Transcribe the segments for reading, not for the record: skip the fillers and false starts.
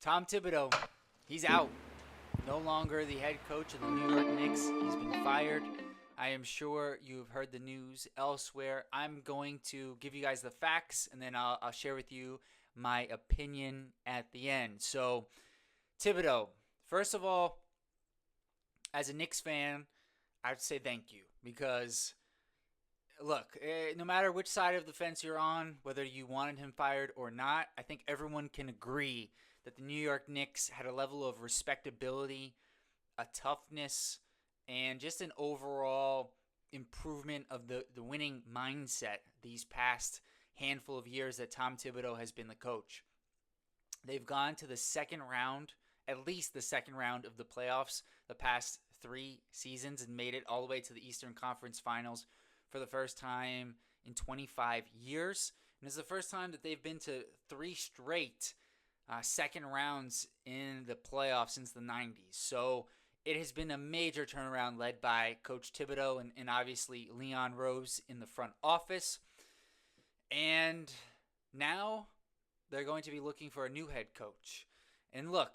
Tom Thibodeau, he's out. No longer the head coach of the New York Knicks. He's been fired. I am sure you've heard the news elsewhere. I'm going to give you guys the facts and then I'll share with you my opinion at the end. So, Thibodeau, first of all, as a Knicks fan, I would say thank you because look, no matter which side of the fence you're on, whether you wanted him fired or not, I think everyone can agree that the New York Knicks had a level of respectability, a toughness, and just an overall improvement of the winning mindset these past handful of years that Tom Thibodeau has been the coach. They've gone to the second round, at least the second round of the playoffs the past 3 seasons and made it all the way to the Eastern Conference Finals for the first time in 25 years. And it's the first time that they've been to three straight second rounds in the playoffs since the 90s. So it has been a major turnaround led by Coach Thibodeau and obviously Leon Rose in the front office. And now they're going to be looking for a new head coach. And look,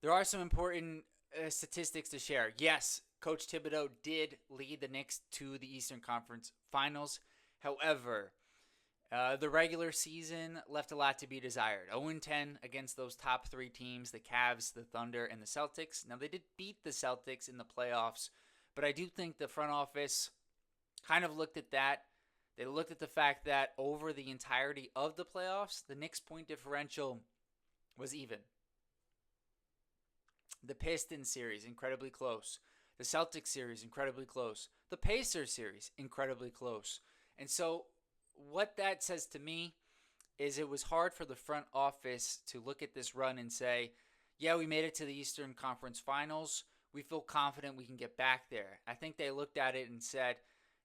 there are some important statistics to share. Yes, Coach Thibodeau did lead the Knicks to the Eastern Conference Finals. However, the regular season left a lot to be desired. 0-10 against those top three teams, the Cavs, the Thunder, and the Celtics. Now, they did beat the Celtics in the playoffs, but I do think the front office kind of looked at that. They looked at the fact that over the entirety of the playoffs, the Knicks' point differential was even. The Pistons series, incredibly close. The Celtics series, incredibly close. The Pacers series, incredibly close. And so what that says to me is it was hard for the front office to look at this run and say, yeah, we made it to the Eastern Conference Finals. We feel confident we can get back there. I think they looked at it and said,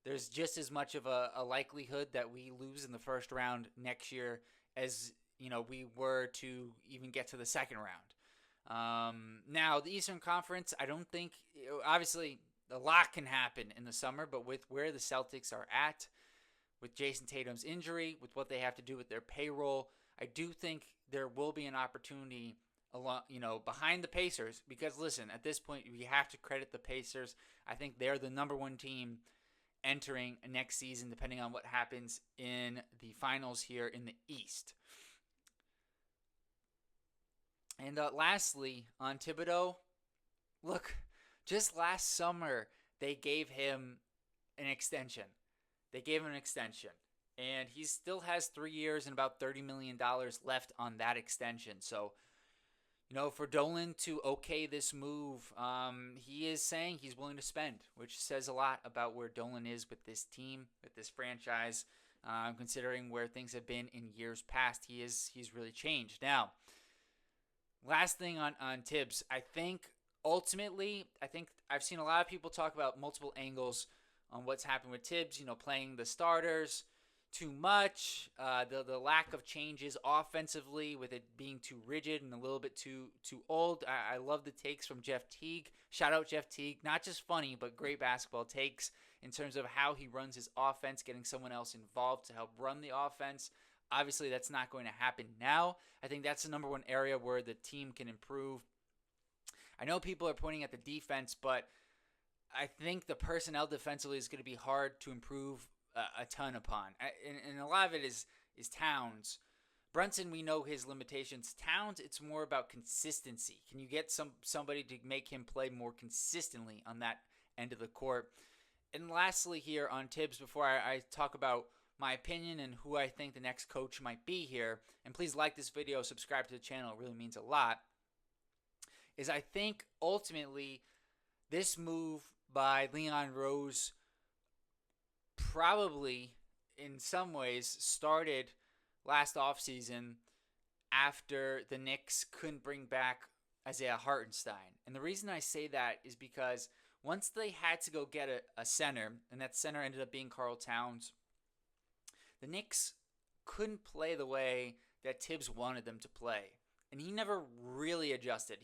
there's just as much of a likelihood that we lose in the first round next year as we were to even get to the second round. Now, the Eastern Conference, I don't think, obviously, a lot can happen in the summer, but with where the Celtics are at, with Jason Tatum's injury, with what they have to do with their payroll, I do think there will be an opportunity behind the Pacers because, listen, at this point, we have to credit the Pacers. I think they're the number one team entering next season, depending on what happens in the finals here in the East. And lastly, on Thibodeau, look, just last summer, they gave him an extension. And he still has 3 years and about $30 million left on that extension. So, for Dolan to okay this move, he is saying he's willing to spend, which says a lot about where Dolan is with this team, with this franchise. Considering where things have been in years past, he's really changed. Now, last thing on Tibbs, I think I've seen a lot of people talk about multiple angles on what's happened with Tibbs, playing the starters too much, the lack of changes offensively with it being too rigid and a little bit too old. I love the takes from Jeff Teague. Shout out Jeff Teague. Not just funny, but great basketball takes in terms of how he runs his offense, getting someone else involved to help run the offense. Obviously, that's not going to happen now. I think that's the number one area where the team can improve. I know people are pointing at the defense, but I think the personnel defensively is going to be hard to improve a ton upon. And a lot of it is Towns. Brunson, we know his limitations. Towns, it's more about consistency. Can you get somebody to make him play more consistently on that end of the court? And lastly here on Tibbs, before I talk about my opinion and who I think the next coach might be here, and please like this video, subscribe to the channel, it really means a lot, is I think ultimately this move by Leon Rose probably in some ways started last offseason after the Knicks couldn't bring back Isaiah Hartenstein. And the reason I say that is because once they had to go get a center, and that center ended up being Karl Towns, the Knicks couldn't play the way that Tibbs wanted them to play. And he never really adjusted.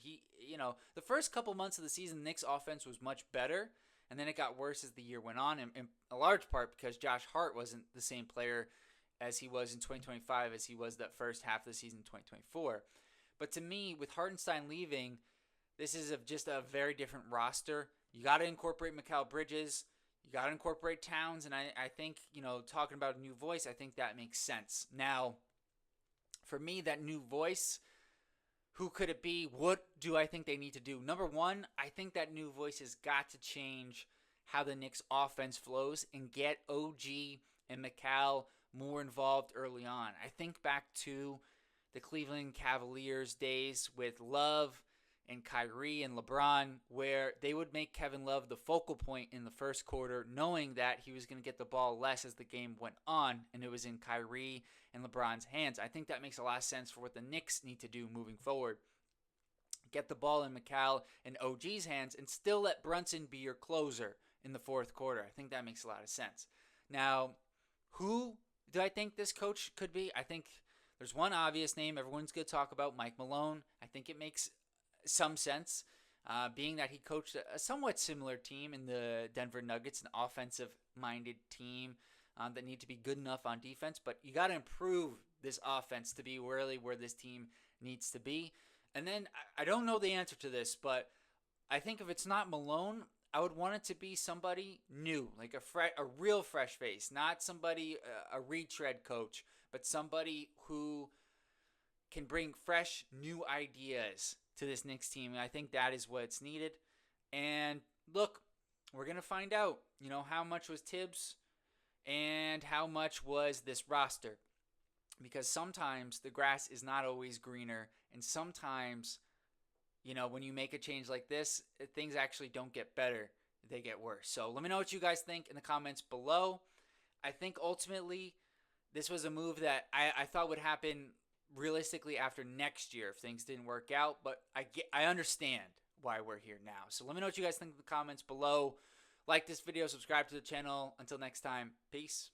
The first couple months of the season, the Knicks offense was much better, and then it got worse as the year went on, in a large part because Josh Hart wasn't the same player as he was in 2025 as he was that first half of the season in 2024. But to me, with Hartenstein leaving, this is just a very different roster. You got to incorporate Mikal Bridges. You got to incorporate Towns. And I think, talking about a new voice, I think that makes sense. Now, for me, that new voice, who could it be? What do I think they need to do? Number one, I think that new voice has got to change how the Knicks offense flows and get OG and Mikal more involved early on. I think back to the Cleveland Cavaliers days with Love and Kyrie and LeBron, where they would make Kevin Love the focal point in the first quarter, knowing that he was going to get the ball less as the game went on, and it was in Kyrie and LeBron's hands. I think that makes a lot of sense for what the Knicks need to do moving forward. Get the ball in Mikal and OG's hands and still let Brunson be your closer in the fourth quarter. I think that makes a lot of sense. Now, who do I think this coach could be? I think there's one obvious name everyone's going to talk about, Mike Malone. I think it makes some sense, being that he coached a somewhat similar team in the Denver Nuggets, an offensive-minded team that need to be good enough on defense. But you got to improve this offense to be really where this team needs to be. And then I don't know the answer to this, but I think if it's not Malone, I would want it to be somebody new, like a real fresh face, not somebody, a retread coach, but somebody who can bring fresh, new ideas to this Knicks team. And I think that is what's needed. And look, we're going to find out, how much was Tibbs and how much was this roster. Because sometimes the grass is not always greener. And sometimes, when you make a change like this, things actually don't get better. They get worse. So let me know what you guys think in the comments below. I think ultimately this was a move that I thought would happen realistically after next year if things didn't work out. But I understand why we're here now. So let me know what you guys think in the comments below. Like this video, subscribe to the channel. Until next time, peace.